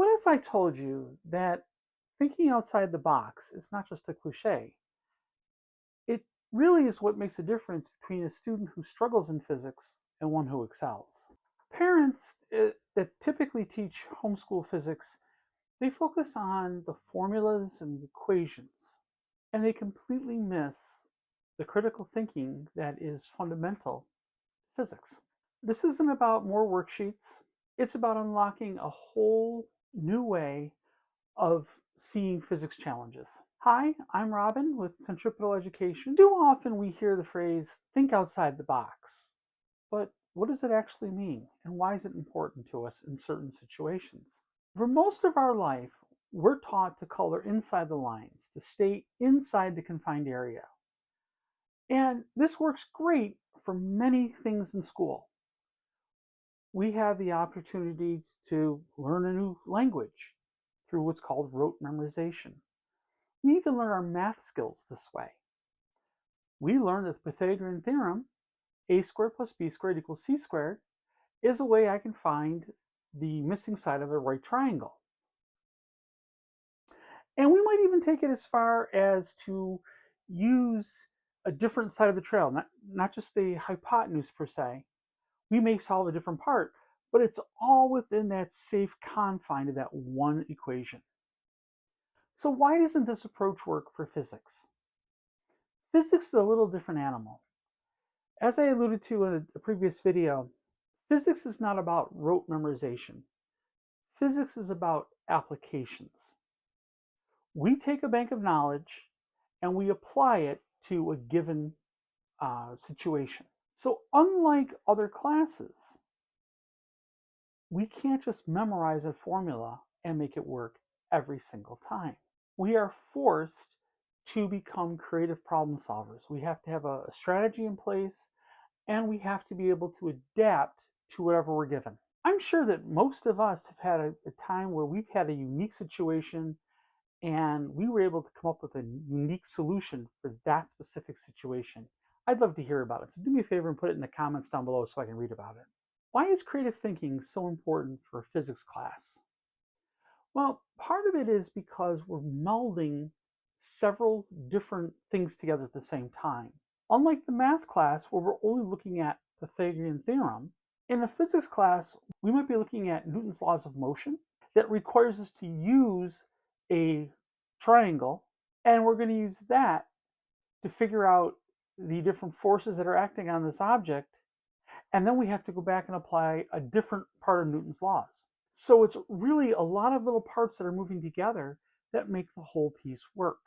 What if I told you that thinking outside the box is not just a cliche? It really is what makes a difference between a student who struggles in physics and one who excels. Parents that typically teach homeschool physics, they focus on the formulas and equations, and they completely miss the critical thinking that is fundamental to physics. This isn't about more worksheets. It's about unlocking a whole new way of seeing physics challenges. Hi, I'm Robin with Centripetal Education. Too often we hear the phrase, think outside the box. But what does it actually mean? And why is it important to us in certain situations? For most of our life, we're taught to color inside the lines, to stay inside the confined area. And this works great for many things in school. We have the opportunity to learn a new language through what's called rote memorization. We even learn our math skills this way. We learn that the Pythagorean theorem, a squared plus b squared equals c squared, is a way I can find the missing side of a right triangle. And we might even take it as far as to use a different side of the trail, not just a hypotenuse per se. We may solve a different part, but it's all within that safe confine of that one equation. So why doesn't this approach work for physics? Physics is a little different animal. As I alluded to in a previous video, physics is not about rote memorization. Physics is about applications. We take a bank of knowledge and we apply it to a given situation. So unlike other classes, we can't just memorize a formula and make it work every single time. We are forced to become creative problem solvers. We have to have a strategy in place, and we have to be able to adapt to whatever we're given. I'm sure that most of us have had a time where we've had a unique situation and we were able to come up with a unique solution for that specific situation. I'd love to hear about it. So do me a favor and put it in the comments down below so I can read about it. Why is creative thinking so important for a physics class? Well, part of it is because we're melding several different things together at the same time. Unlike the math class where we're only looking at the Pythagorean theorem, in a physics class, we might be looking at Newton's laws of motion that requires us to use a triangle, and we're going to use that to figure out the different forces that are acting on this object, and then we have to go back and apply a different part of Newton's laws. So it's really a lot of little parts that are moving together that make the whole piece work.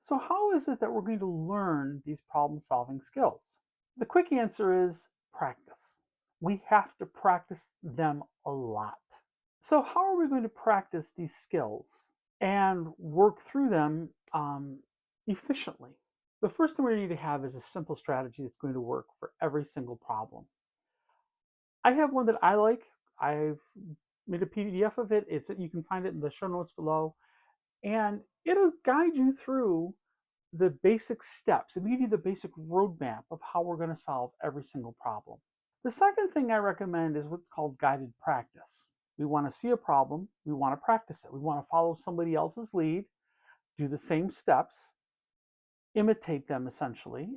So how is it that we're going to learn these problem-solving skills? The quick answer is practice. We have to practice them a lot. So how are we going to practice these skills and work through them efficiently? The first thing we need to have is a simple strategy that's going to work for every single problem. I have one that I like. I've made a PDF of it. You can find it in the show notes below. And it'll guide you through the basic steps and give you the basic roadmap of how we're going to solve every single problem. The second thing I recommend is what's called guided practice. We want to see a problem. We want to practice it. We want to follow somebody else's lead, do the same steps, imitate them essentially,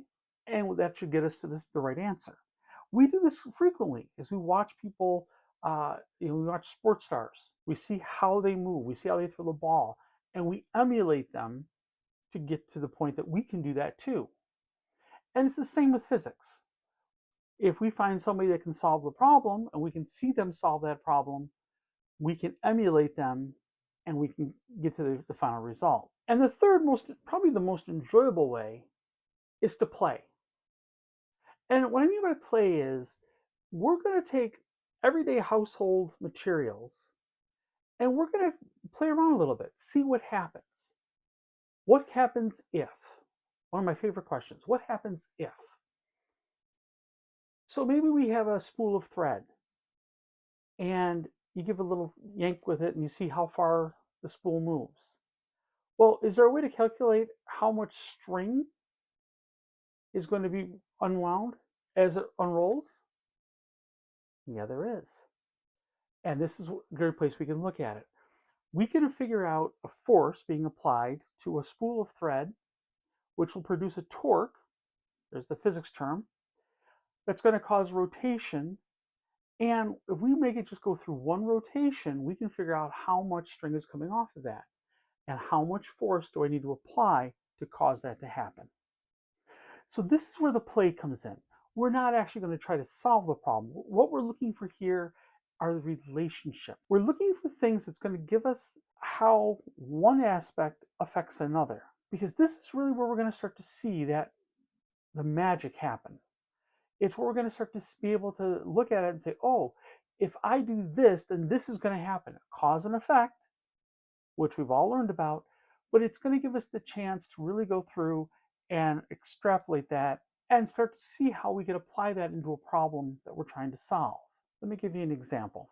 and that should get us to the right answer. We do this frequently as we watch people, we watch sports stars. We see how they move. We see how they throw the ball, and we emulate them to get to the point that we can do that too. And it's the same with physics. If we find somebody that can solve the problem and we can see them solve that problem, we can emulate them and we can get to the final result. And the third probably the most enjoyable way is to play. And what I mean by play is we're going to take everyday household materials and we're going to play around a little bit, see what happens. What happens if? One of my favorite questions. What happens if? So maybe we have a spool of thread and you give a little yank with it and you see how far the spool moves. Well, is there a way to calculate how much string is going to be unwound as it unrolls? Yeah, there is. And this is a great place we can look at it. we can figure out a force being applied to a spool of thread, which will produce a torque, there's the physics term, that's going to cause rotation. And if we make it just go through one rotation, we can figure out how much string is coming off of that and how much force do I need to apply to cause that to happen. So this is where the play comes in. We're not actually going to try to solve the problem. What we're looking for here are the relationships. We're looking for things that's going to give us how one aspect affects another, because this is really where we're going to start to see that the magic happen. It's where we're going to start to be able to look at it and say, oh, if I do this, then this is going to happen. Cause and effect, which we've all learned about, but it's going to give us the chance to really go through and extrapolate that and start to see how we can apply that into a problem that we're trying to solve. Let me give you an example.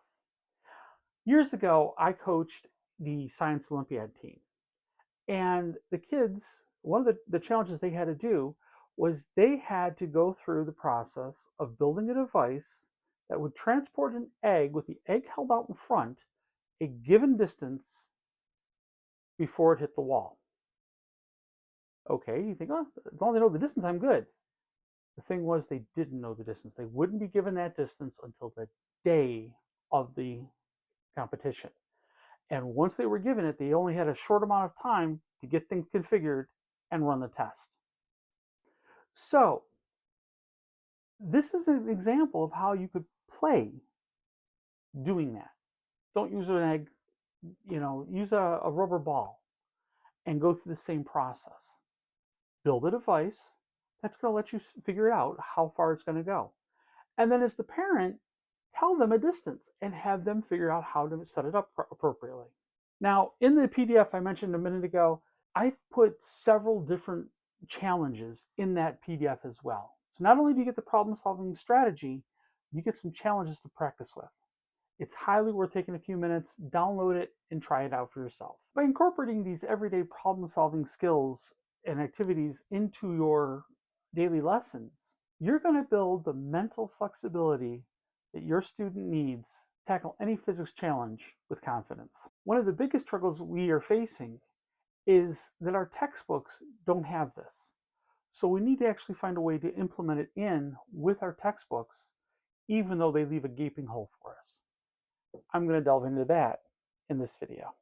Years ago, I coached the Science Olympiad team. And the kids, one of the challenges they had to do was they had to go through the process of building a device that would transport an egg with the egg held out in front a given distance before it hit the wall. Okay, you think, oh, as long as I know the distance, I'm good. The thing was, they didn't know the distance. They wouldn't be given that distance until the day of the competition. And once they were given it, they only had a short amount of time to get things configured and run the test. So this is an example of how you could play doing that. Don't use an egg, use a rubber ball and go through the same process. Build a device that's going to let you figure out how far it's going to go. And then as the parent, tell them a distance and have them figure out how to set it up appropriately. Now, in the PDF I mentioned a minute ago, I've put several different challenges in that PDF as well. So not only do you get the problem-solving strategy, you get some challenges to practice with. It's highly worth taking a few minutes, download it, and try it out for yourself. By incorporating these everyday problem-solving skills and activities into your daily lessons, you're going to build the mental flexibility that your student needs to tackle any physics challenge with confidence. One of the biggest struggles we are facing is that our textbooks don't have this. So we need to actually find a way to implement it in with our textbooks, even though they leave a gaping hole for us. I'm going to delve into that in this video.